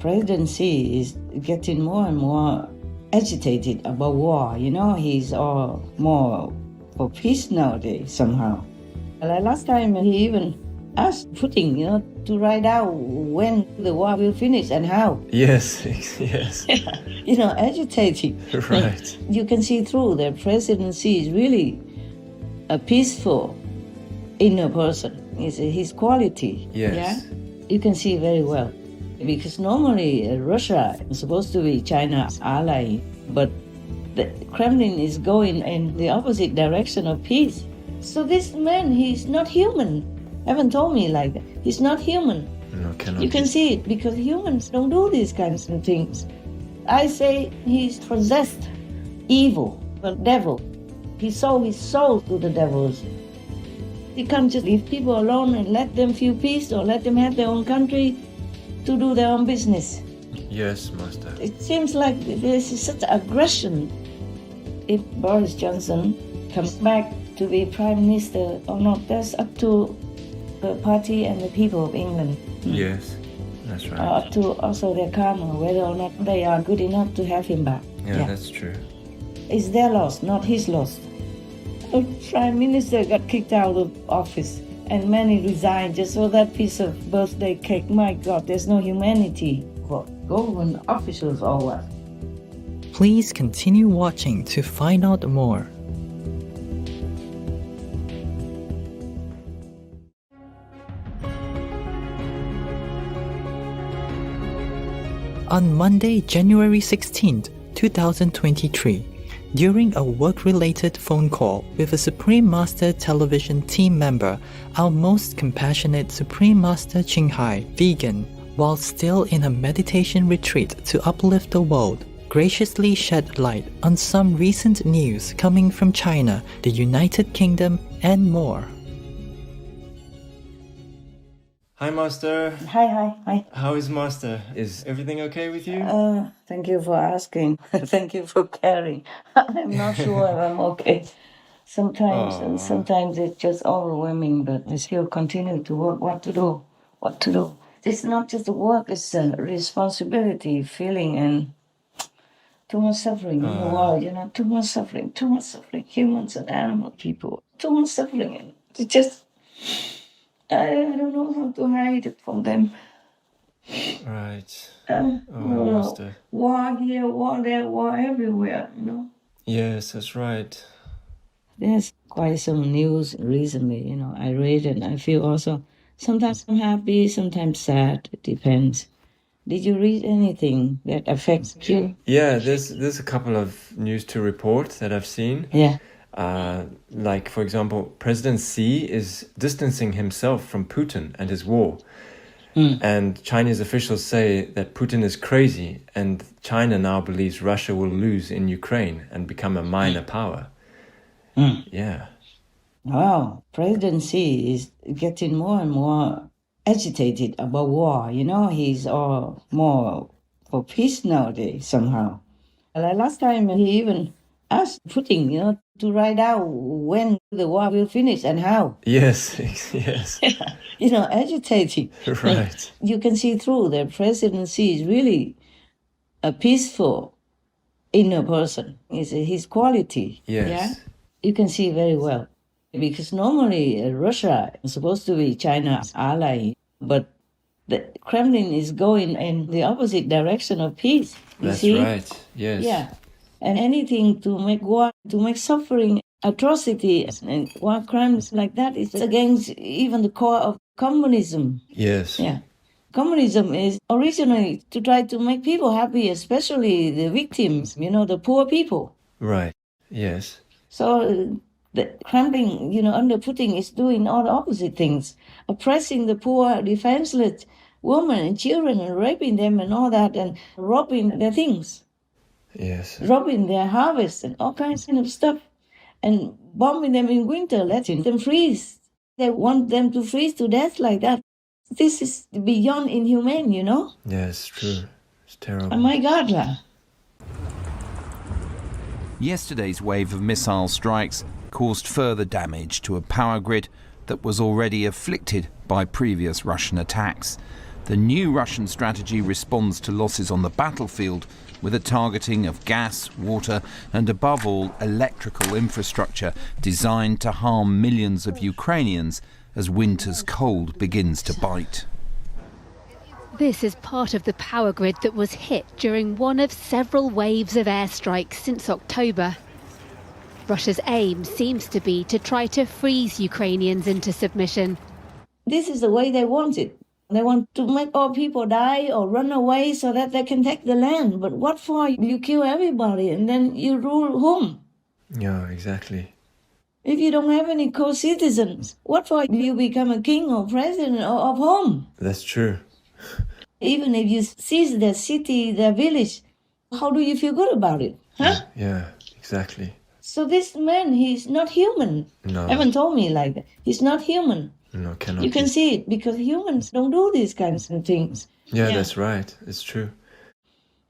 presidency is getting more and more agitated about war. He's all more for peace nowadays somehow. Like last time, he even asked Putin, to write out when the war will finish and how. Yes, yes. Agitating. Right. You can see through the presidency is really a peaceful inner person. It's his quality. Yes. Yeah? You can see very well. Because normally Russia is supposed to be China's ally, but the Kremlin is going in the opposite direction of peace. So this man, he's not human. Haven't told me like that. He's not human. No, cannot. You can see it because humans don't do these kinds of things. I say he's possessed, evil, the devil. He sold his soul to the devils. He can't just leave people alone and let them feel peace or let them have their own country to do their own business. Yes, Master. It seems like there's such aggression. If Boris Johnson comes back to be Prime Minister or not, that's up to the party and the people of England. Yes, that's right. Up to also their karma, whether or not they are good enough to have him back. Yeah, that's true. It's their loss, not his loss. The Prime Minister got kicked out of office and many resigned just for that piece of birthday cake. My God, there's no humanity for government officials or what. Please continue watching to find out more. On Monday, January 16th, 2023, during a work-related phone call with a Supreme Master television team member, our most compassionate Supreme Master Ching Hai, vegan, while still in a meditation retreat to uplift the world, graciously shed light on some recent news coming from China, the United Kingdom, and more. Hi, Master. Hi. How is Master? Is everything okay with you? Thank you for asking. Thank you for caring. I'm not sure if I'm okay. Sometimes it's just overwhelming, but I still continue to work. What to do? It's not just the work, it's a responsibility, feeling, and too much suffering in the world, too much suffering, humans and animal people, too much suffering. And it's just, I don't know how to hide it from them. Right. Master. War here, war there, war everywhere, Yes, that's right. There's quite some news recently, I read and I feel also, sometimes I'm happy, sometimes sad, it depends. Did you read anything that affects you? Yeah, there's a couple of news to report that I've seen. Yeah. Like, for example, President Xi is distancing himself from Putin and his war. And Chinese officials say that Putin is crazy and China now believes Russia will lose in Ukraine and become a minor power. Yeah. Wow, President Xi is getting more and more agitated about war. He's all more for peace nowadays somehow. Like last time, he even asked Putin, to write out when the war will finish and how. Yes, yes. Agitating. Right. You can see through the presidency is really a peaceful inner person. It's his quality. Yes. Yeah? You can see very well. Because normally Russia is supposed to be China's ally, but the Kremlin is going in the opposite direction of peace. You see? Right, yes. Yeah. And anything to make war, to make suffering, atrocity, and war crimes like that is against even the core of communism. Yes. Yeah. Communism is originally to try to make people happy, especially the victims, the poor people. Right, yes. So the Kremlin, under Putin, is doing all the opposite things, oppressing the poor, defenseless women and children and raping them and all that and robbing their things. Yes. Robbing their harvest and all kinds of stuff and bombing them in winter, letting them freeze. They want them to freeze to death like that. This is beyond inhumane, Yes, true. It's terrible. Oh my God. Yesterday's wave of missile strikes caused further damage to a power grid that was already afflicted by previous Russian attacks. The new Russian strategy responds to losses on the battlefield with a targeting of gas, water and above all electrical infrastructure designed to harm millions of Ukrainians as winter's cold begins to bite. This is part of the power grid that was hit during one of several waves of airstrikes since October. Russia's aim seems to be to try to freeze Ukrainians into submission. This is the way they want it. They want to make all people die or run away so that they can take the land. But what for? You kill everybody and then you rule whom? Yeah, exactly. If you don't have any co-citizens, what for? You become a king or president of whom? That's true. Even if you seize their city, their village, how do you feel good about it? Huh? Yeah, exactly. So this man, he's not human. No. Haven't told me like that. He's not human. No, cannot. You can be. see it because humans don't do these kinds of things. Yeah, that's right. It's true.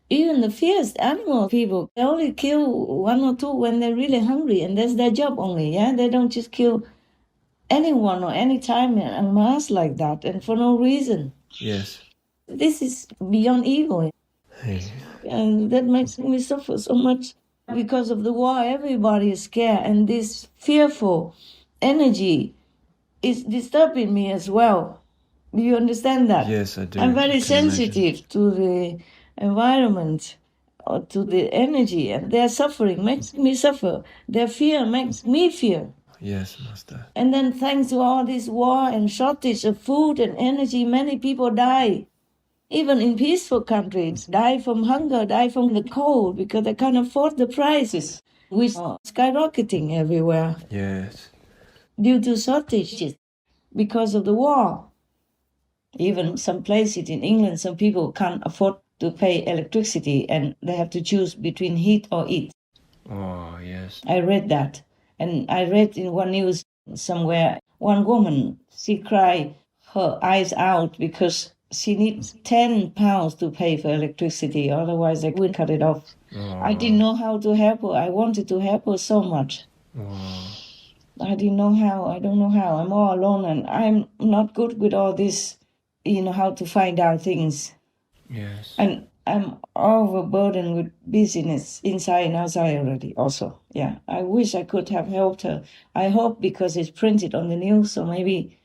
Even the fierce animal people, they only kill one or two when they're really hungry, and that's their job only, yeah? They don't just kill anyone or any time en masse like that, and for no reason. Yes. This is beyond evil. Hey. And that makes me suffer so much. Because of the war, everybody is scared, and this fearful energy is disturbing me as well. Do you understand that? Yes, I do. I'm very I can sensitive to the environment or to the energy, and their suffering makes me suffer. Their fear makes me fear. Yes, Master. And then thanks to all this war and shortage of food and energy, many people die. Even in peaceful countries, die from hunger, die from the cold, because they can't afford the prices, which are skyrocketing everywhere Yes. due to shortages because of the war. Even some places in England, some people can't afford to pay electricity and they have to choose between heat or eat. Oh, yes. I read that. And I read in one news somewhere, one woman, she cried her eyes out because she needs £10 to pay for electricity, otherwise they would cut it off. Oh. I didn't know how to help her. I wanted to help her so much. Oh. I didn't know how. I don't know how. I'm all alone and I'm not good with all this, how to find out things. Yes. And I'm overburdened with business inside and outside already also. Yeah, I wish I could have helped her. I hope because it's printed on the news, so maybe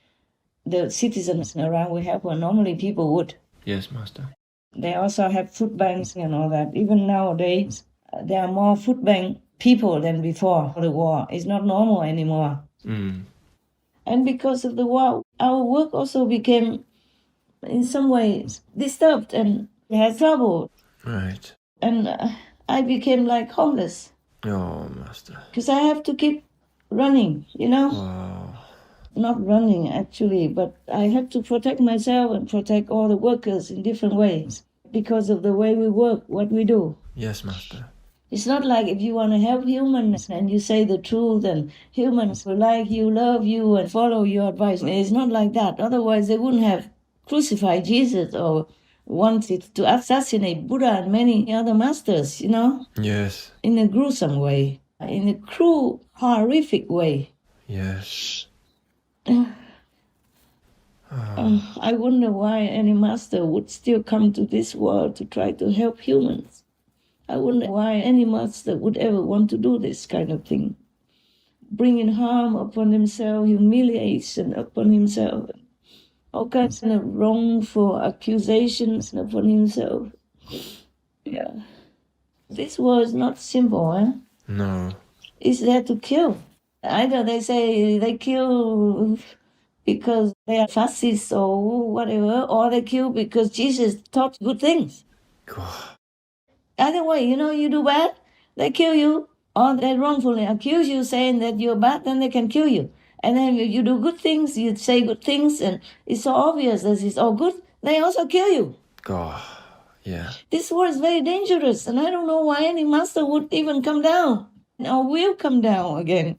the citizens around will help her. Normally people would. Yes, Master. They also have food banks and all that. Even nowadays, there are more food bank people than before the war. It's not normal anymore. Mm. And because of the war, our work also became, in some ways, disturbed and had trouble. Right. And I became like homeless. Oh, Master. Because I have to keep running, Oh. Not running, actually, but I have to protect myself and protect all the workers in different ways because of the way we work, what we do. Yes, Master. It's not like if you want to help humans and you say the truth and humans will like you, love you, and follow your advice. It's not like that. Otherwise, they wouldn't have crucified Jesus or wanted to assassinate Buddha and many other masters, Yes. in a gruesome way, in a cruel, horrific way. Yes. I wonder why any master would still come to this world to try to help humans. I wonder why any master would ever want to do this kind of thing. Bringing harm upon himself, humiliation upon himself, all kinds of wrongful accusations upon himself. Yeah. This war is not simple, eh? No. It's there to kill. Either they say they kill because they are fascists or whatever, or they kill because Jesus taught good things. God. Either way, you do bad, they kill you, or they wrongfully accuse you saying that you're bad, then they can kill you. And then if you do good things, you say good things, and it's so obvious that it's all good, they also kill you. God. Yeah. This war is very dangerous, and I don't know why any master would even come down, or will come down again.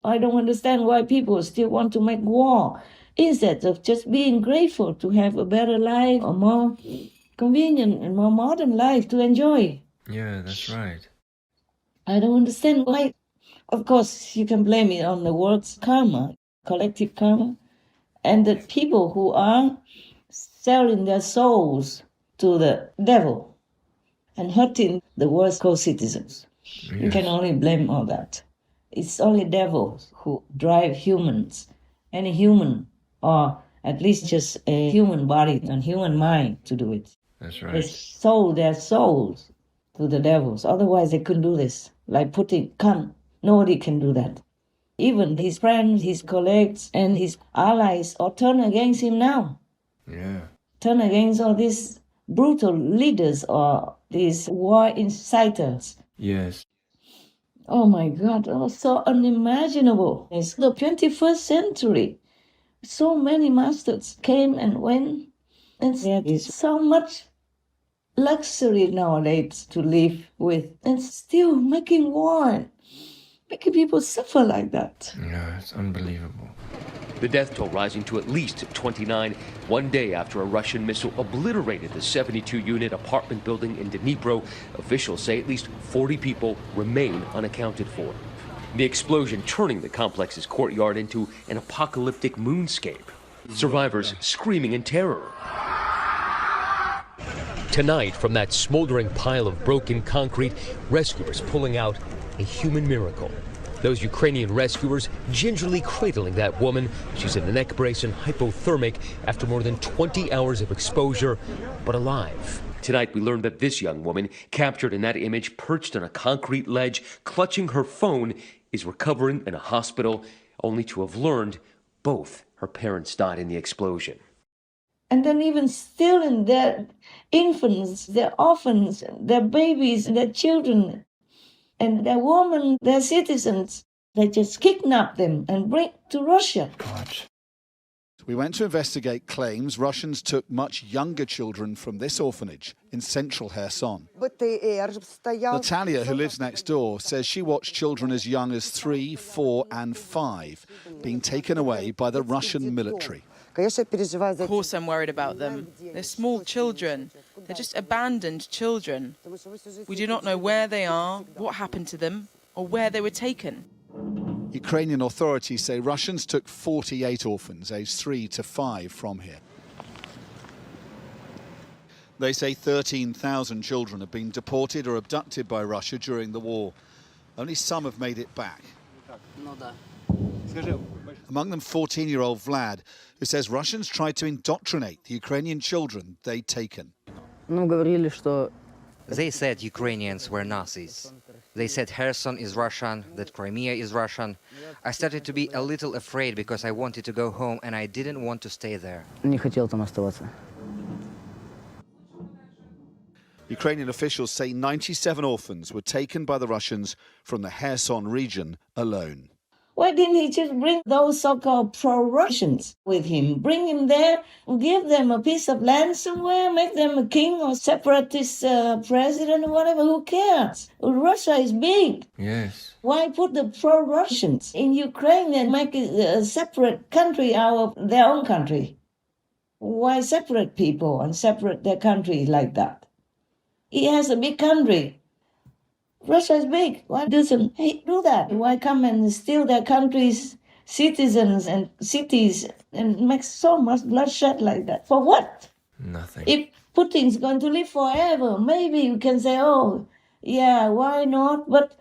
I don't understand why people still want to make war instead of just being grateful to have a better life, or more convenient and more modern life to enjoy. Yeah, that's right. I don't understand why. Of course, you can blame it on the word's karma, collective karma, and that people who are selling their souls to the devil and hurting the world's co-citizens. Yes. You can only blame all that. It's only devils who drive humans, any human, or at least just a human body and human mind to do it. That's They right. sold their souls to the devils. Otherwise, they couldn't do this. Like Putin can't. Nobody can do that. Even his friends, his colleagues, and his allies all turn against him now. Yeah. Turn against all these brutal leaders or these war inciters. Yes. Oh my God, it was so unimaginable. It's the 21st century. So many masters came and went, and there is so much luxury nowadays to live with, and still making war, making people suffer like that. Yeah, it's unbelievable. The death toll rising to at least 29, one day after a Russian missile obliterated the 72-unit apartment building in Dnipro. Officials say at least 40 people remain unaccounted for. The explosion turning the complex's courtyard into an apocalyptic moonscape. Survivors screaming in terror. Tonight, from that smoldering pile of broken concrete, rescuers pulling out a human miracle. Those Ukrainian rescuers gingerly cradling that woman. She's in a neck brace and hypothermic after more than 20 hours of exposure, but alive. Tonight, we learned that this young woman, captured in that image, perched on a concrete ledge, clutching her phone, is recovering in a hospital, only to have learned both her parents died in the explosion. And then even stealing their infants, their orphans, their babies, their children, and their women, their citizens. They just kidnap them and bring to Russia. God. We went to investigate claims Russians took much younger children from this orphanage in central Kherson. Natalia, who lives next door, says she watched children as young as 3, 4 and 5 being taken away by the Russian military. Of course I'm worried about them. They're small children. They're just abandoned children. We do not know where they are, what happened to them, or where they were taken. Ukrainian authorities say Russians took 48 orphans aged 3 to 5 from here. They say 13,000 children have been deported or abducted by Russia during the war. Only some have made it back. Among them 14-year-old Vlad, who says Russians tried to indoctrinate the Ukrainian children they'd taken. They said Ukrainians were Nazis. They said Kherson is Russian, that Crimea is Russian. I started to be a little afraid because I wanted to go home and I didn't want to stay there. Ukrainian officials say 97 orphans were taken by the Russians from the Kherson region alone. Why didn't he just bring those so-called pro-Russians with him? Bring him there, give them a piece of land somewhere, make them a king or separatist president or whatever. Who cares? Russia is big. Yes. Why put the pro-Russians in Ukraine and make it a separate country out of their own country? Why separate people and separate their country like that? He has a big country. Russia is big. Why doesn't he do that? Why come and steal their country's citizens and cities and make so much bloodshed like that? For what? Nothing. If Putin's going to live forever, maybe you can say, oh, yeah, why not? But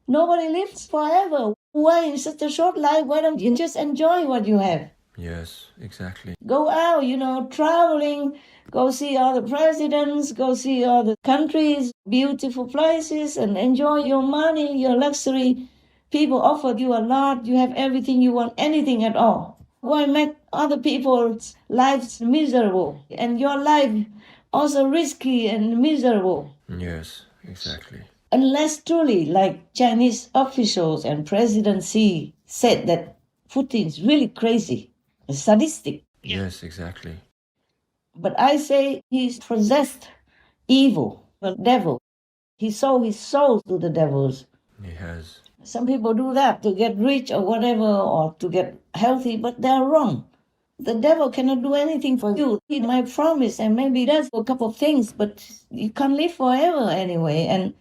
nobody lives forever. Why in such a short life? Why don't you just enjoy what you have? Yes, exactly. Go out, traveling, go see other presidents, go see other countries, beautiful places, and enjoy your money, your luxury. People offer you a lot, you have everything you want, anything at all. Why make other people's lives miserable and your life also risky and miserable? Yes, exactly. Unless truly, like Chinese officials and President Xi said that Putin's really crazy, sadistic. Yes, exactly. But I say he's possessed evil, the devil. He sold his soul to the devils. He has. Some people do that to get rich or whatever, or to get healthy, but they're wrong. The devil cannot do anything for you. He might promise and maybe does a couple of things, but you can't live forever anyway, and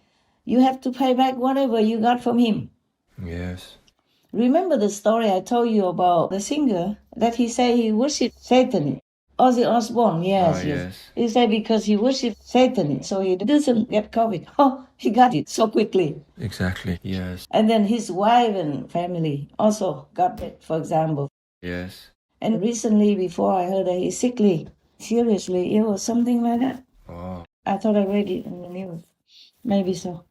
you have to pay back whatever you got from him. Yes. Remember the story I told you about the singer, that he said he worshipped Satan. Ozzy Osbourne, yes. Yes. He said because he worshipped Satan, so he doesn't get COVID. Oh, he got it so quickly. Exactly, yes. And then his wife and family also got it, for example. Yes. And recently, before I heard that he's sickly, seriously ill or something like that. Oh. I thought I read it in the news. Maybe so.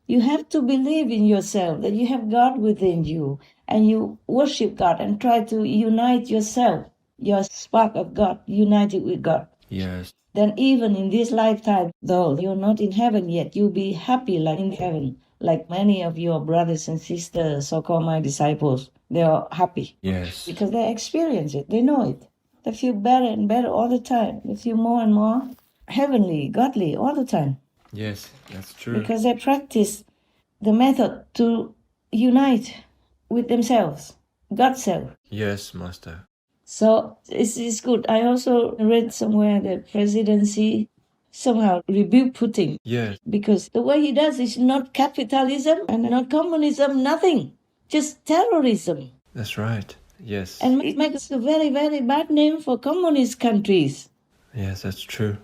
You have to believe in yourself, that you have God within you, and you worship God and try to unite yourself, your spark of God, united with God. Yes. Then even in this lifetime, though you're not in heaven yet, you'll be happy like in heaven, like many of your brothers and sisters, so-called my disciples. They are happy. Yes. Because they experience it, they know it. They feel better and better all the time. They feel more and more heavenly, godly all the time. Yes, that's true. Because they practice the method to unite with themselves, God's self. Yes, Master. So it's good. I also read somewhere that presidency somehow rebuked Putin. Yes. Because the way he does is not capitalism and not communism, nothing. Just terrorism. That's right. Yes. And it makes a very, very bad name for communist countries. Yes, that's true.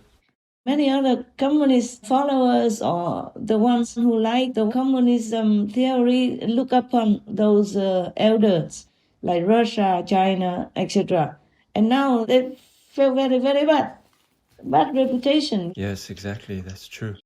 Many other communist followers or the ones who like the communism theory look upon those elders like Russia, China, etc. And now they feel very, very bad reputation. Yes, exactly. That's true.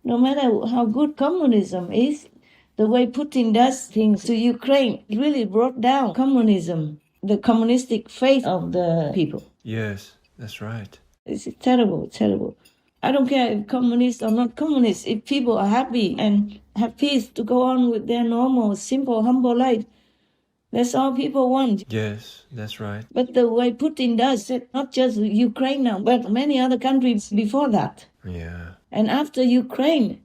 No matter how good communism is, the way Putin does things to Ukraine really brought down communism, the communistic faith of the people. Yes, that's right. It's terrible, terrible. I don't care if communist or not communist, if people are happy and have peace to go on with their normal, simple, humble life, that's all people want. Yes, that's right. But the way Putin does it, not just Ukraine now, but many other countries before that. Yeah. And after Ukraine,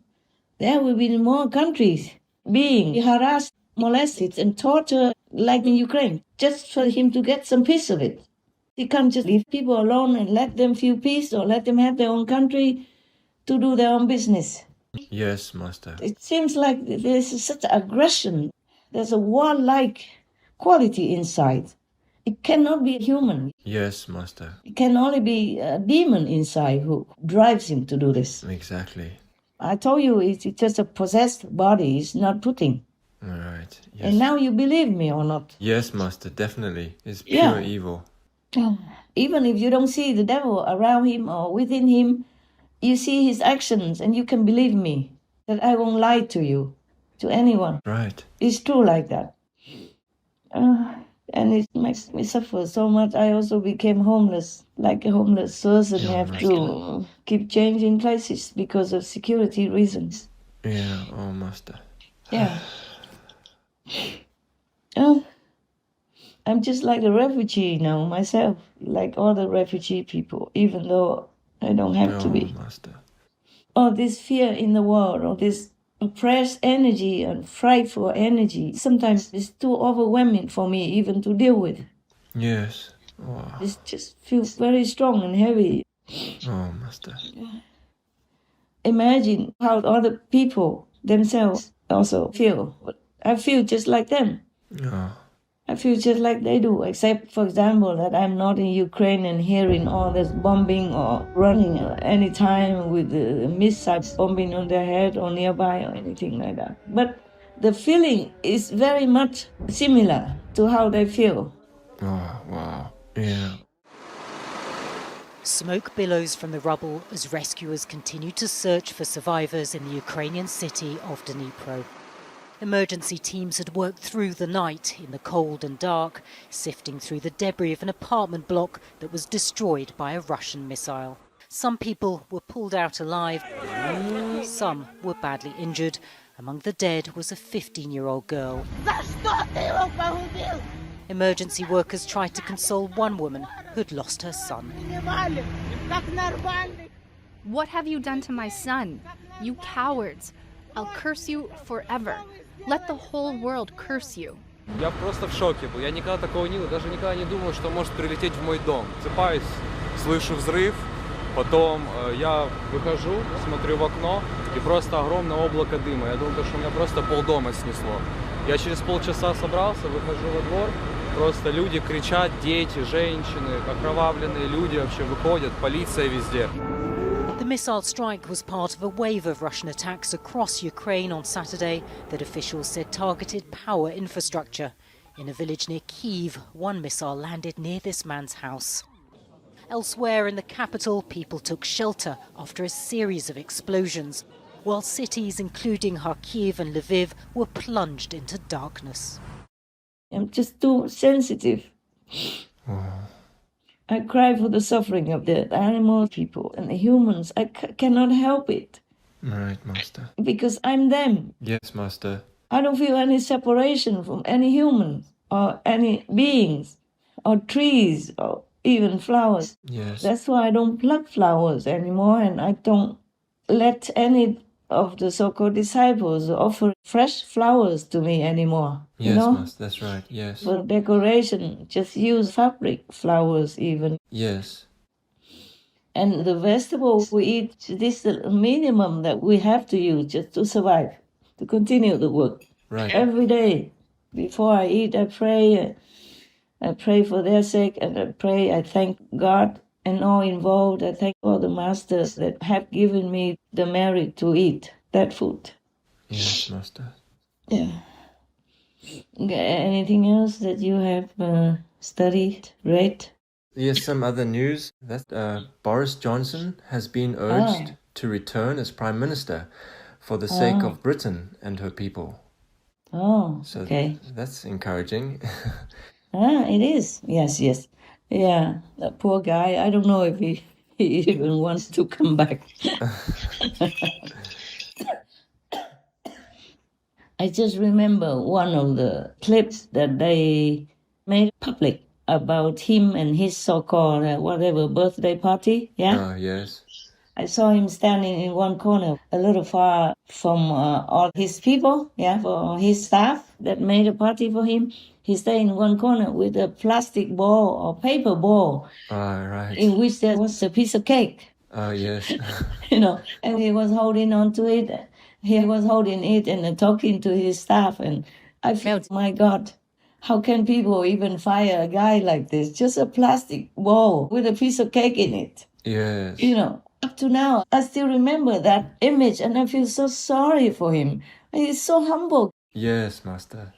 there will be more countries being harassed, molested, and tortured like in Ukraine, just for him to get some piece of it. He can't just leave people alone and let them feel peace or let them have their own country to do their own business. Yes, Master. It seems like there's such aggression. There's a warlike quality inside. It cannot be human. Yes, Master. It can only be a demon inside who drives him to do this. Exactly. I told you it's just a possessed body. It's not Putin. All right. Yes. And now you believe me or not? Yes, Master, definitely. It's pure evil. Even if you don't see the devil around him or within him, you see his actions and you can believe me that I won't lie to you, to anyone. Right. It's true like that. And it makes me suffer so much. I also became homeless, like a homeless person. Yeah, have to keep changing places because of security reasons. Yeah, oh, Master. Yeah. I'm just like a refugee now myself, like all the refugee people, even though I don't have to be. Master. All this fear in the world, all this oppressed energy and frightful energy, sometimes it's too overwhelming for me even to deal with. Yes. Oh. It just feels very strong and heavy. Oh, Master. Imagine how other people themselves also feel. I feel just like them. Oh. I feel just like they do, except, for example, that I'm not in Ukraine and hearing all this bombing or running any time with the missiles bombing on their head or nearby or anything like that. But the feeling is very much similar to how they feel. Oh, wow. Yeah. Smoke billows from the rubble as rescuers continue to search for survivors in the Ukrainian city of Dnipro. Emergency teams had worked through the night in the cold and dark, sifting through the debris of an apartment block that was destroyed by a Russian missile. Some people were pulled out alive, some were badly injured. Among the dead was a 15-year-old girl. Emergency workers tried to console one woman who'd lost her son. What have you done to my son? You cowards! I'll curse you forever. Let the whole world curse you. Я просто в шоке был. Я никогда такого не видел, даже никогда не думал, что может прилететь в мой дом. Просыпаюсь, слышу взрыв, потом я выхожу, смотрю в окно, и просто огромное облако дыма. Я думал, что у меня просто полдома снесло. Я через полчаса собрался, выхожу во двор, просто люди кричат, дети, женщины, окровавленные люди вообще выходят, полиция везде. The missile strike was part of a wave of Russian attacks across Ukraine on Saturday that officials said targeted power infrastructure. In a village near Kyiv, one missile landed near this man's house. Elsewhere in the capital, people took shelter after a series of explosions, while cities including Kharkiv and Lviv were plunged into darkness. I'm just too sensitive. I cry for the suffering of the animal people and the humans. I cannot help it. Right, Master. Because I'm them. Yes, Master. I don't feel any separation from any humans or any beings or trees or even flowers. Yes. That's why I don't pluck flowers anymore, and I don't let any of the so-called disciples offer fresh flowers to me anymore. Yes, you know? Master, that's right, yes. For decoration, just use fabric flowers even. Yes. And the vegetable we eat, this is the minimum that we have to use just to survive, to continue the work. Right. Every day, before I eat, I pray. I pray for their sake, and I thank God and all involved. I thank all the masters that have given me the merit to eat that food. Yes, Master. Yeah. Anything else that you have studied, read? Yes, some other news that Boris Johnson has been urged to return as Prime Minister for the sake of Britain and her people. Oh, so okay. That's encouraging. It is. Yes. Yeah, that poor guy. I don't know if he even wants to come back. I just remember one of the clips that they made public about him and his so-called whatever birthday party. Yeah. Yes. I saw him standing in one corner, a little far from all his people, for his staff that made a party for him. He stayed in one corner with a plastic ball or paper ball, right. in which there was a piece of cake. Yes. And he was holding on to it. He was holding it and talking to his staff. And I felt, my God, how can people even fire a guy like this? Just a plastic ball with a piece of cake in it. Yes. Up to now, I still remember that image, and I feel so sorry for him. He's so humble. Yes, Master.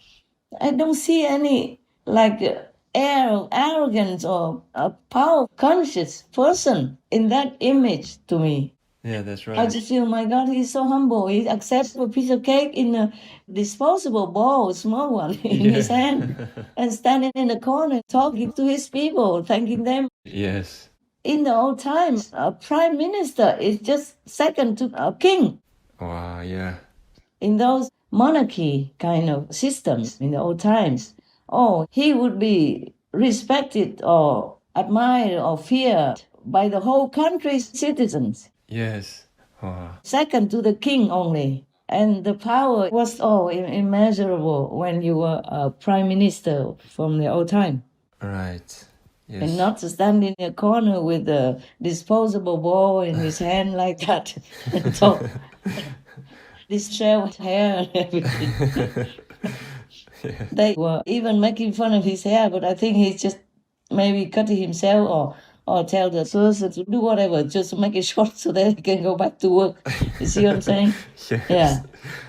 I don't see any air of arrogance or a power conscious person in that image to me. Yeah, that's right. I just feel, my God, he's so humble. He accepts a piece of cake in a disposable bowl, small one, in his hand, and standing in the corner talking to his people, thanking them. Yes. In the old times, a prime minister is just second to a king. Wow, yeah. In those monarchy kind of systems in the old times, he would be respected or admired or feared by the whole country's citizens. Yes. Wow. Second to the king only. And the power was immeasurable when you were a prime minister from the old time. Right. Yes. And not to stand in a corner with a disposable ball in his hand like that and talk. This shaved hair and everything. Yeah. They were even making fun of his hair, but I think he's just maybe cutting himself or tell the person to do whatever, just to make it short so that he can go back to work. You see what I'm saying? Yes. Yeah.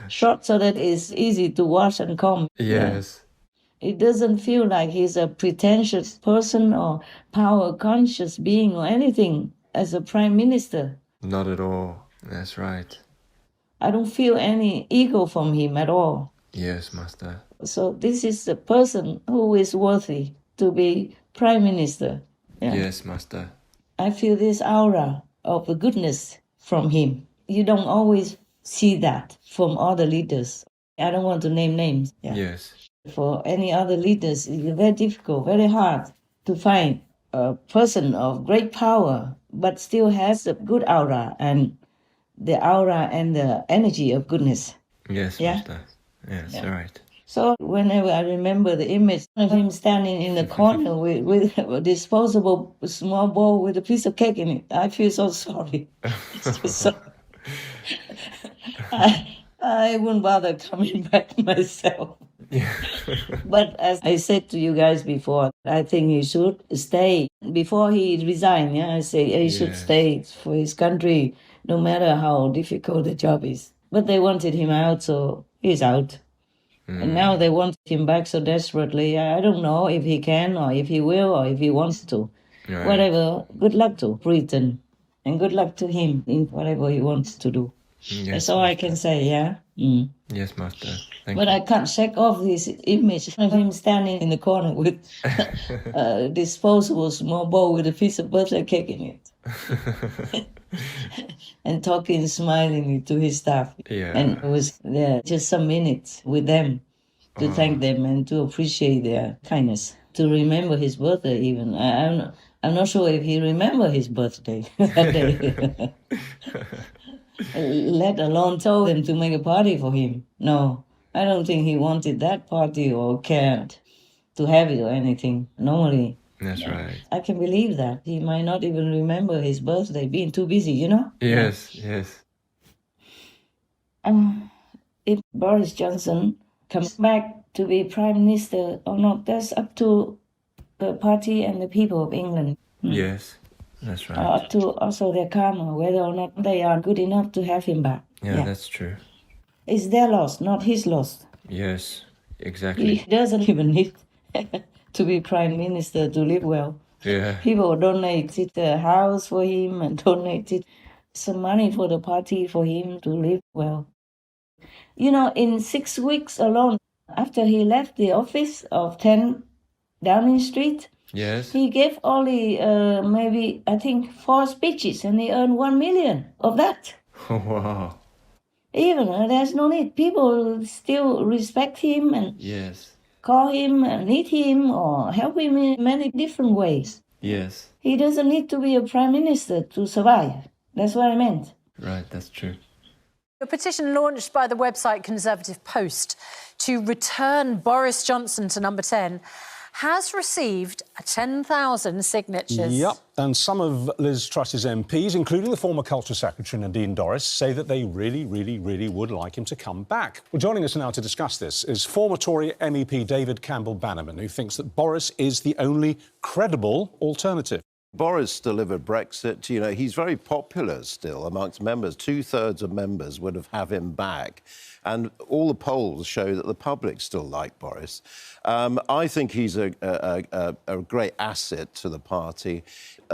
Short so that it's easy to wash and comb. Yes. Yeah. It doesn't feel like he's a pretentious person or power-conscious being or anything as a prime minister. Not at all. That's right. I don't feel any ego from him at all. Yes, Master. So this is the person who is worthy to be prime minister. Yeah. Yes, Master. I feel this aura of goodness from him. You don't always see that from other leaders. I don't want to name names. Yeah. Yes. For any other leaders, it's very difficult, very hard to find a person of great power, but still has a good aura and the aura and the energy of goodness. Yes, Master. Yes, right. So whenever I remember the image of him standing in the corner with a disposable small bowl with a piece of cake in it, I feel so sorry. I wouldn't bother coming back myself. But as I said to you guys before, I think he should stay. Before he resigned, yeah, I say he should stay for his country, no matter how difficult the job is. But they wanted him out, so he's out. And now they want him back so desperately. I don't know if he can or if he will or if he wants to. Right. Whatever, good luck to Britain. And good luck to him in whatever he wants to do. Yes, That's all I can say, yeah? Mm. Yes, Master. Thank But you. I can't shake off this image of him standing in the corner with a disposable small bowl with a piece of birthday cake in it. And talking smilingly to his staff. Yeah. And it was there just some minutes with them to thank them and to appreciate their kindness. To remember his birthday even. I'm not sure if he remembered his birthday that day. Let alone told them to make a party for him. No, I don't think he wanted that party or cared to have it or anything. Normally. That's right. I can believe that. He might not even remember his birthday, being too busy, you know? Yes, yes. If Boris Johnson comes back to be Prime Minister or not, that's up to the party and the people of England. Yes, that's right. Up to also their karma, whether or not they are good enough to have him back. Yeah, that's true. It's their loss, not his loss. Yes, exactly. He doesn't even need to be Prime Minister to live well. Yeah. People donated a house for him and donated some money for the party for him to live well. You know, in 6 weeks alone, after he left the office of 10 Downing Street, Yes. he gave only maybe, I think, 4 speeches, and he earned 1 million of that. Wow. Even there's no need. People still respect him and Yes. call him, need him, or help him in many different ways. Yes. He doesn't need to be a prime minister to survive. That's what I meant. Right, that's true. A petition launched by the website Conservative Post to return Boris Johnson to number 10 has received 10,000 signatures. Yep, and some of Liz Truss's MPs, including the former Culture Secretary Nadine Dorries, say that they really would like him to come back. Well, joining us now to discuss this is former Tory MEP David Campbell-Bannerman, who thinks that Boris is the only credible alternative. Boris delivered Brexit. You know, he's very popular still amongst members. 2/3 of members would have him back. And all the polls show that the public still like Boris. I think he's a great asset to the party.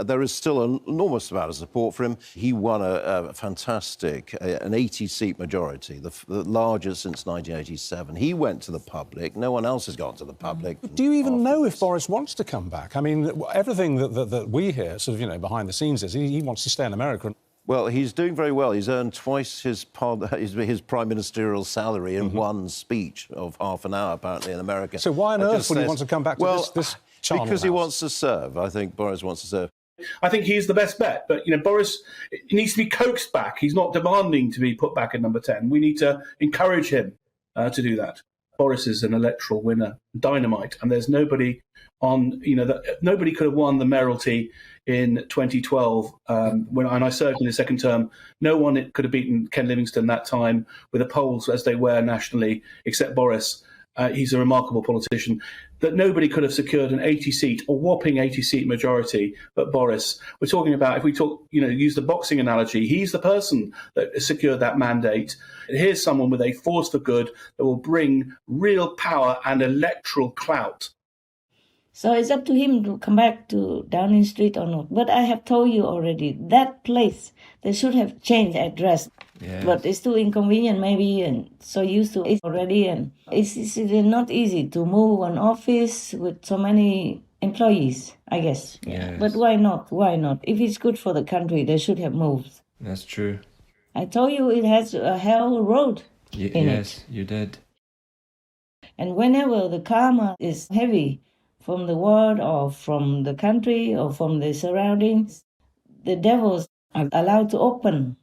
There is still an enormous amount of support for him. He won a fantastic, an 80-seat majority, the largest since 1987. He went to the public. No one else has gone to the public. Do you even know if Boris wants to come back? I mean, everything that we hear, sort of, you know, behind the scenes is he wants to stay in America. Well, he's doing very well. He's earned twice his prime ministerial salary in one speech of half an hour, apparently, in America. So why on earth would he want to come back to this charnel because he house? wants to serve. I think Boris wants to serve. I think he's the best bet. But, you know, Boris needs to be coaxed back. He's not demanding to be put back at number 10. We need to encourage him to do that. Boris is an electoral winner, dynamite, and there's nobody on, you know, nobody could have won the mayoralty in 2012 when I served in the second term. No one could have beaten Ken Livingstone that time with the polls as they were nationally, except Boris. He's a remarkable politician. That nobody could have secured an 80-seat, a whopping 80-seat majority, but Boris. We're talking about, if we talk, you know, use the boxing analogy, he's the person that secured that mandate. Here's someone with a force for good that will bring real power and electoral clout. So it's up to him to come back to Downing Street or not. But I have told you already, that place, they should have changed address. Yes. But it's too inconvenient maybe, and so used to it already. And it's not easy to move an office with so many employees, I guess. Yes. But why not? Why not? If it's good for the country, they should have moved. That's true. I told you it has a hell road in yes, it. You did. And whenever the karma is heavy, from the world or from the country or from the surroundings, the devils are allowed to open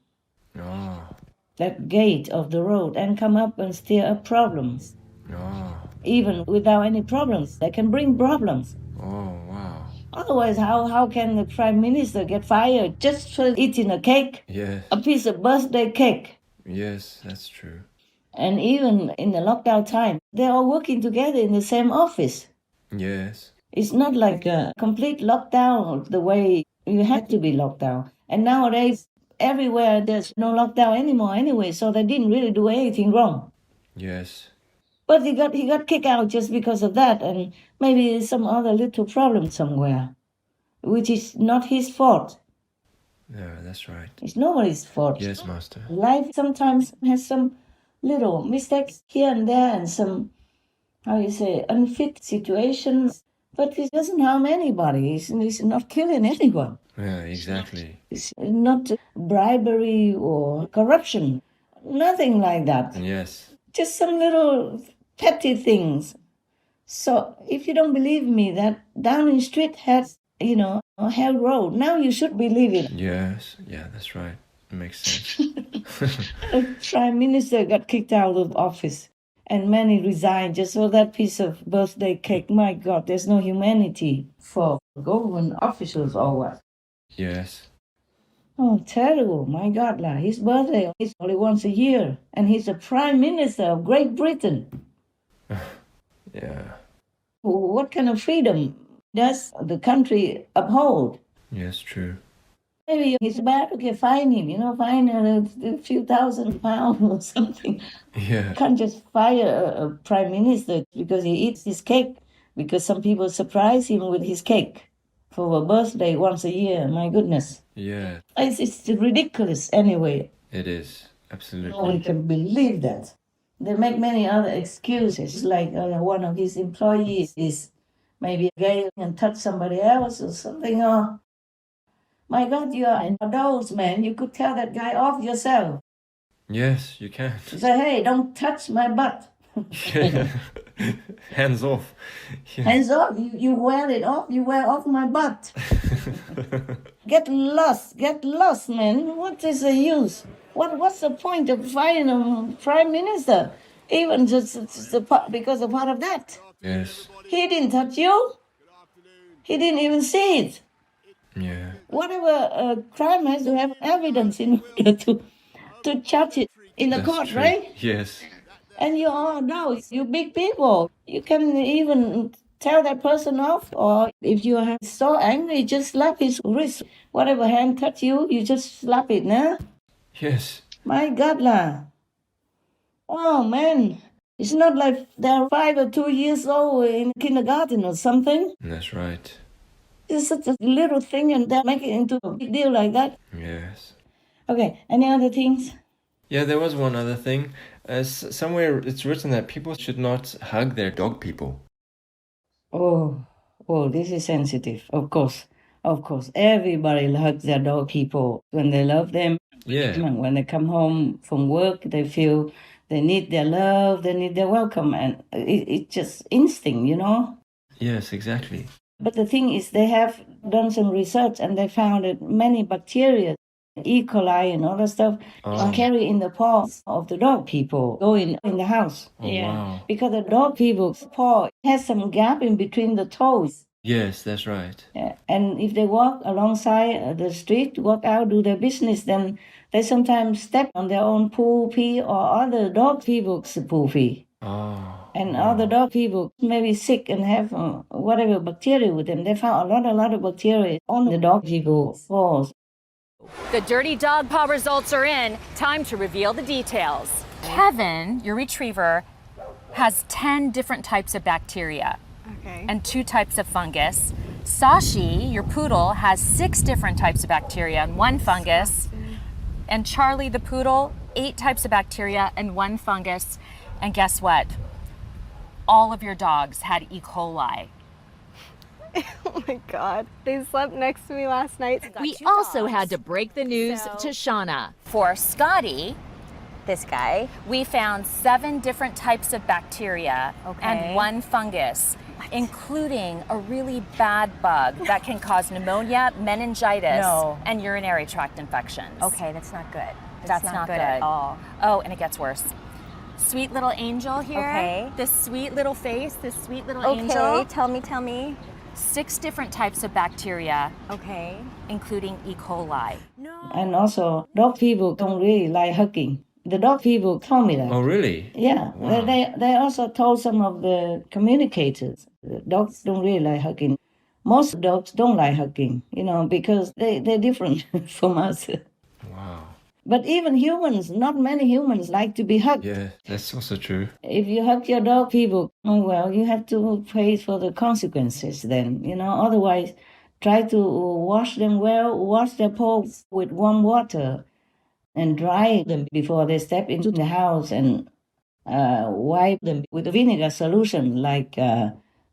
that gate of the road and come up and stir up problems. Even without any problems, they can bring problems. Oh, wow. Otherwise, how can the Prime Minister get fired just for eating a cake? Yes. A piece of birthday cake. Yes, that's true. And even in the lockdown time, they're all working together in the same office. Yes. It's not like a complete lockdown the way you had to be locked down. And nowadays, everywhere there's no lockdown anymore anyway, so they didn't really do anything wrong. Yes. But he got kicked out just because of that, and maybe some other little problem somewhere, which is not his fault. Yeah, that's right. It's nobody's fault. Yes, Master. Life sometimes has some little mistakes here and there and some, unfit situations. But it doesn't harm anybody. It's not killing anyone. Yeah, exactly. It's not bribery or corruption. Nothing like that. Yes. Just some little petty things. So if you don't believe me that Downing Street has, a hell road, now you should believe it. Yes. Yeah, that's right. It makes sense. The Prime Minister got kicked out of office and many resigned just for that piece of birthday cake. My God, there's no humanity for government officials or what? Yes. Oh, terrible. My God, his birthday is only once a year and he's the Prime Minister of Great Britain. Yeah. What kind of freedom does the country uphold? Yes, true. Maybe it's bad, okay, fine him, fine a few £1,000 or something. Yeah. You can't just fire a prime minister because he eats his cake, because some people surprise him with his cake for a birthday once a year. My goodness. Yeah. It's ridiculous anyway. It is. Absolutely. No one can believe that. They make many other excuses, like one of his employees is maybe gay and touch somebody else or something, or my God, you are an adult, man. You could tell that guy off yourself. Yes, you can. Say, hey, don't touch my butt. Hands off. Yeah. Hands off. You wear it off. You wear off my butt. Get lost, man. What is the use? What's the point of firing a prime minister? Even just because of part of that. Yes. He didn't touch you. He didn't even see it. Yeah. Whatever crime has to have evidence in order to charge it in the court, true. right? Yes. And you all know, you big people, you can even tell that person off, or if you are so angry, just slap his wrist. Whatever hand touch you, you just slap it, nah? Yes. My God, Oh, man. It's not like they're 5 or 2 years old in kindergarten or something. That's right. It's such a little thing and they make it into a big deal like that. Yes. Okay, any other things? Yeah, there was one other thing. Somewhere it's written that people should not hug their dog people. Oh, this is sensitive. Of course. Everybody hugs their dog people when they love them. Yeah. When they come home from work, they feel they need their love, they need their welcome. And it's just instinct, Yes, exactly. But the thing is, they have done some research and they found that many bacteria, E. coli and other stuff, are carried in the paws of the dog people going in the house. Oh, wow. Because the dog people's paw has some gap in between the toes. Yes, that's right. Yeah. And if they walk alongside the street, walk out, do their business, then they sometimes step on their own poo pee or other dog people's poo pee. And other dog people may be sick and have whatever bacteria with them. They found a lot of bacteria on the dog people's paws. The dirty dog paw results are in. Time to reveal the details. Kevin, your retriever, has 10 different types of bacteria and 2 types of fungus. Sashi, your poodle, has 6 different types of bacteria and 1 fungus. And Charlie, the poodle, 8 types of bacteria and 1 fungus. And guess what? All of your dogs had E. coli. Oh my God, they slept next to me last night. We also had to break the news to Shauna. For Scotty, this guy, we found 7 different types of bacteria and 1 fungus, including a really bad bug that can cause pneumonia, meningitis, and urinary tract infections. Okay, that's not good. That's not good at all. Oh, and it gets worse. Sweet little angel here. Okay. This sweet little face, this sweet little Okay, angel. tell me. 6 different types of bacteria. Okay. Including E. coli. And also, dog people don't really like hugging. The dog people told me that. Oh, really? Yeah, Wow. they also told some of the communicators, the dogs don't really like hugging. Most dogs don't like hugging, because they're different from us. Wow. But even humans, not many humans like to be hugged. Yeah, that's also true. If you hug your dog people, well, you have to pay for the consequences then, Otherwise, try to wash them well, wash their paws with warm water and dry them before they step into the house, and wipe them with a vinegar solution like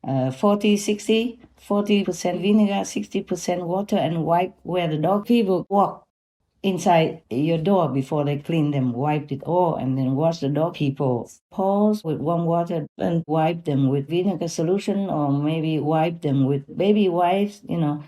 40% vinegar, 60% water, and wipe where the dog people walk inside your door before they clean them. Wipe it all and then wash the dog people's paws with warm water and wipe them with vinegar solution, or maybe wipe them with baby wipes,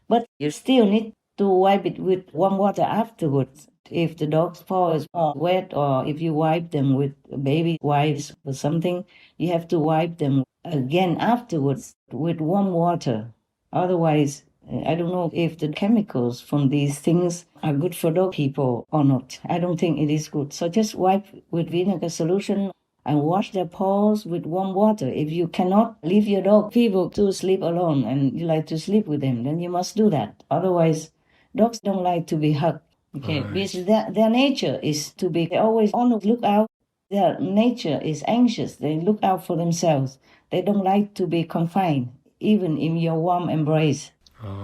But you still need to wipe it with warm water afterwards. If the dog's paw is more wet, or if you wipe them with baby wipes or something, you have to wipe them again afterwards with warm water. Otherwise, I don't know if the chemicals from these things are good for dog people or not. I don't think it is good. So just wipe with vinegar solution and wash their paws with warm water. If you cannot leave your dog people to sleep alone and you like to sleep with them, then you must do that. Otherwise, dogs don't like to be hugged. Okay, Right. because their nature is to be always on the lookout. Their nature is anxious. They look out for themselves. They don't like to be confined, even in your warm embrace.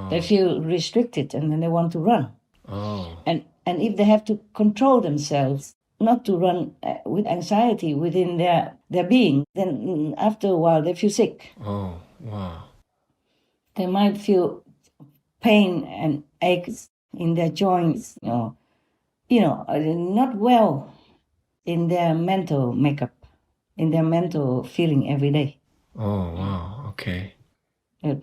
They feel restricted and then they want to run. Oh. And if they have to control themselves not to run with anxiety within their being, then after a while they feel sick. Oh, wow. They might feel pain and aches in their joints, not well in their mental makeup, in their mental feeling every day. Oh, wow. Okay.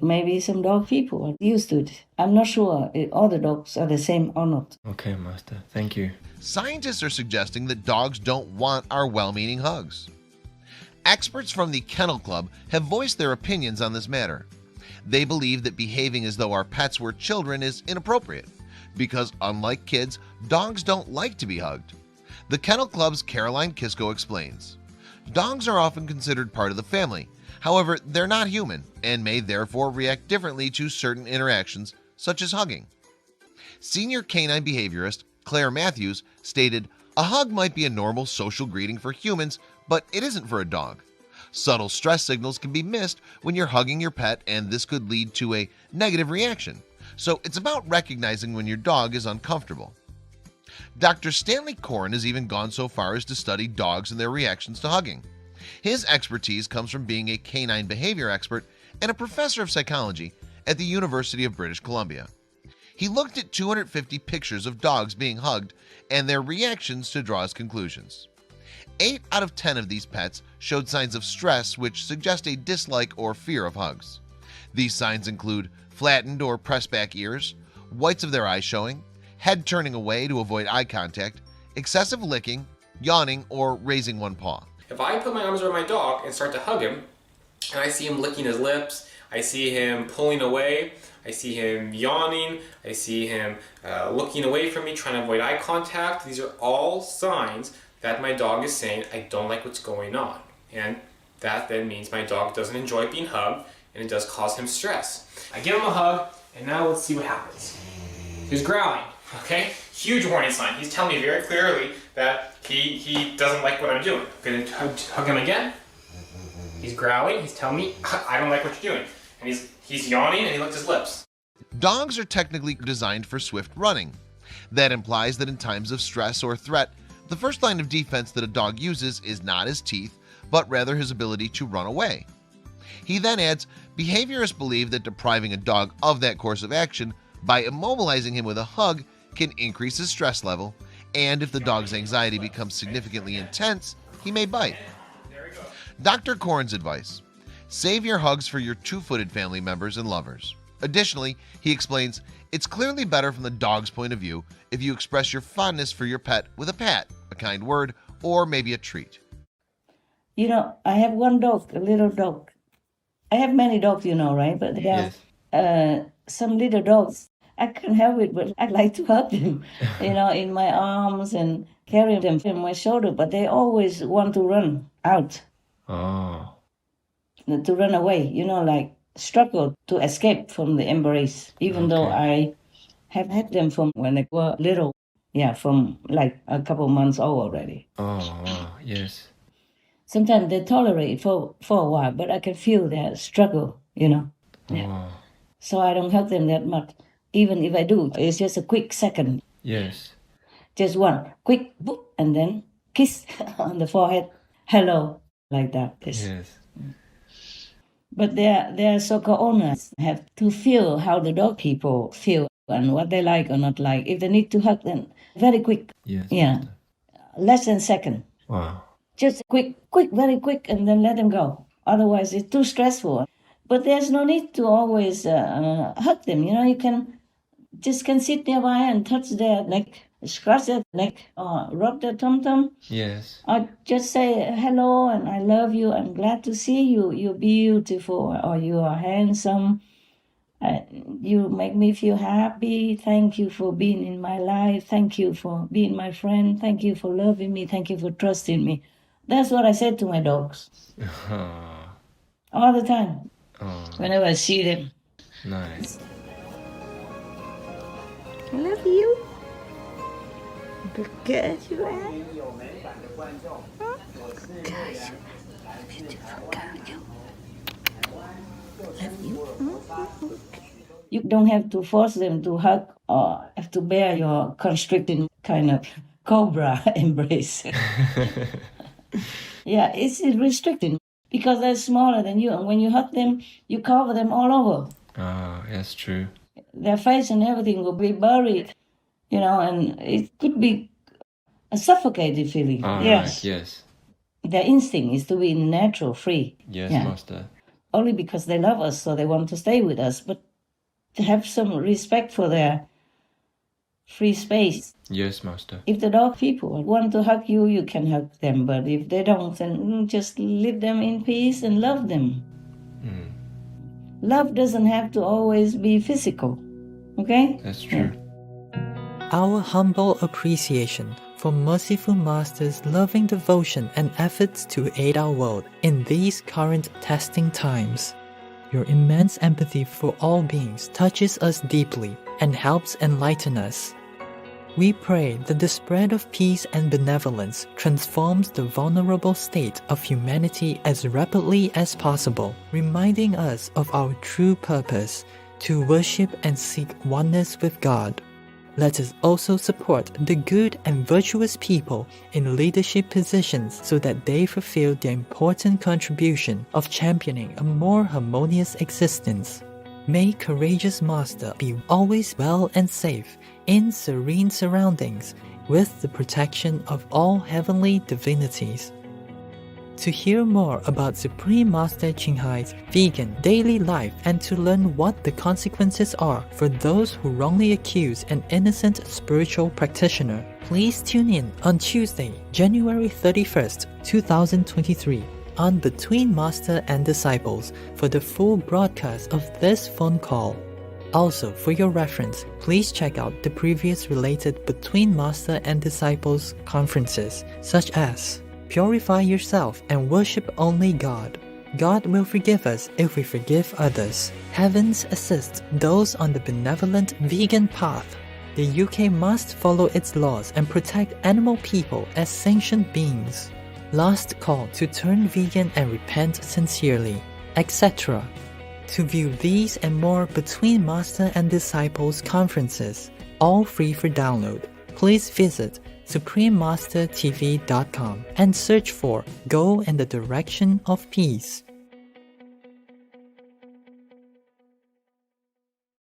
Maybe some dog people are used to it. I'm not sure if all the dogs are the same or not. Okay, Master. Thank you. Scientists are suggesting that dogs don't want our well-meaning hugs. Experts from the Kennel Club have voiced their opinions on this matter. They believe that behaving as though our pets were children is inappropriate because, unlike kids, dogs don't like to be hugged. The Kennel Club's Caroline Kisko explains. Dogs are often considered part of the family. However, they're not human and may therefore react differently to certain interactions, such as hugging. Senior canine behaviorist Claire Matthews stated, "A hug might be a normal social greeting for humans, but it isn't for a dog. Subtle stress signals can be missed when you're hugging your pet, and this could lead to a negative reaction. So it's about recognizing when your dog is uncomfortable." Dr. Stanley Corn has even gone so far as to study dogs and their reactions to hugging. His expertise comes from being a canine behavior expert and a professor of psychology at the University of British Columbia. He looked at 250 pictures of dogs being hugged and their reactions to draw his conclusions. 8 out of 10 of these pets showed signs of stress which suggest a dislike or fear of hugs. These signs include flattened or pressed back ears, whites of their eyes showing, head turning away to avoid eye contact, excessive licking, yawning, or raising one paw. If I put my arms around my dog and start to hug him, and I see him licking his lips, I see him pulling away, I see him yawning, I see him looking away from me, trying to avoid eye contact, these are all signs that my dog is saying, I don't like what's going on. And that then means my dog doesn't enjoy being hugged, and it does cause him stress. I give him a hug, and now let's see what happens. He's growling, okay? Huge warning sign. He's telling me very clearly that he doesn't like what I'm doing. I'm gonna hug him again. He's growling, he's telling me, I don't like what you're doing. And he's yawning and he licked his lips. Dogs are technically designed for swift running. That implies that in times of stress or threat, the first line of defense that a dog uses is not his teeth, but rather his ability to run away. He then adds, behaviorists believe that depriving a dog of that course of action by immobilizing him with a hug can increase his stress level, and if the dog's anxiety becomes significantly intense, he may bite. Dr. Korn's advice: save your hugs for your two-footed family members and lovers. Additionally, he explains, it's clearly better from the dog's point of view if you express your fondness for your pet with a pat, a kind word, or maybe a treat. I have one dog, a little dog. I have many dogs, right? But there are some little dogs. I can't help it, but I like to hug them, in my arms, and carry them on my shoulder, but they always want to run out. Oh. To run away, like struggle to escape from the embrace, even though I have had them from when they were little. Yeah, from like a couple months old already. Oh, wow. Yes. Sometimes they tolerate for a while, but I can feel their struggle, Yeah. Oh. So I don't hug them that much. Even if I do, it's just a quick second. Yes. Just one quick boop, and then kiss on the forehead. Hello, like that. Yes. But their soccer owners have to feel how the dog people feel and what they like or not like. If they need to hug them, very quick. Yes. Yeah. Less than a second. Wow. Just quick, very quick, and then let them go. Otherwise, it's too stressful. But there's no need to always hug them. You can sit nearby and touch their neck, scratch their neck, or rub their tum-tum. Yes. Or just say hello and I love you. I'm glad to see you. You're beautiful, or you are handsome. You make me feel happy. Thank you for being in my life. Thank you for being my friend. Thank you for loving me. Thank you for trusting me. That's what I said to my dogs. All the time. Whenever I see them. Nice. I love you. Good girl you are. Beautiful girl you. Love you. You don't have to force them to hug or have to bear your constricting kind of cobra embrace. Yeah, it's restricting because they're smaller than you, and when you hug them, you cover them all over. Ah, that's true. Their face and everything will be buried, and it could be a suffocated feeling. Yes. Right, yes. Their instinct is to be natural, free. Yes, Master. Only because they love us, so they want to stay with us, but to have some respect for their free space. Yes, Master. If the dog people want to hug you, you can hug them, but if they don't, then just leave them in peace and love them. Love doesn't have to always be physical, okay? That's true. Our humble appreciation for Merciful Master's loving devotion and efforts to aid our world in these current testing times. Your immense empathy for all beings touches us deeply and helps enlighten us. We pray that the spread of peace and benevolence transforms the vulnerable state of humanity as rapidly as possible, reminding us of our true purpose to worship and seek oneness with God. Let us also support the good and virtuous people in leadership positions so that they fulfill their important contribution of championing a more harmonious existence. May Courageous Master be always well and safe in serene surroundings with the protection of all heavenly divinities. To hear more about Supreme Master Ching Hai's vegan daily life and to learn what the consequences are for those who wrongly accuse an innocent spiritual practitioner, please tune in on Tuesday, January 31st, 2023 on Between Master and Disciples for the full broadcast of this phone call. Also, for your reference, please check out the previous related Between Master and Disciples conferences, such as Purify Yourself and Worship Only God. God will forgive us if we forgive others. Heavens assist those on the benevolent vegan path. The UK must follow its laws and protect animal people as sentient beings. Last call to turn vegan and repent sincerely, etc. To view these and more Between Master and Disciples conferences, all free for download, please visit suprememastertv.com and search for Go in the Direction of Peace.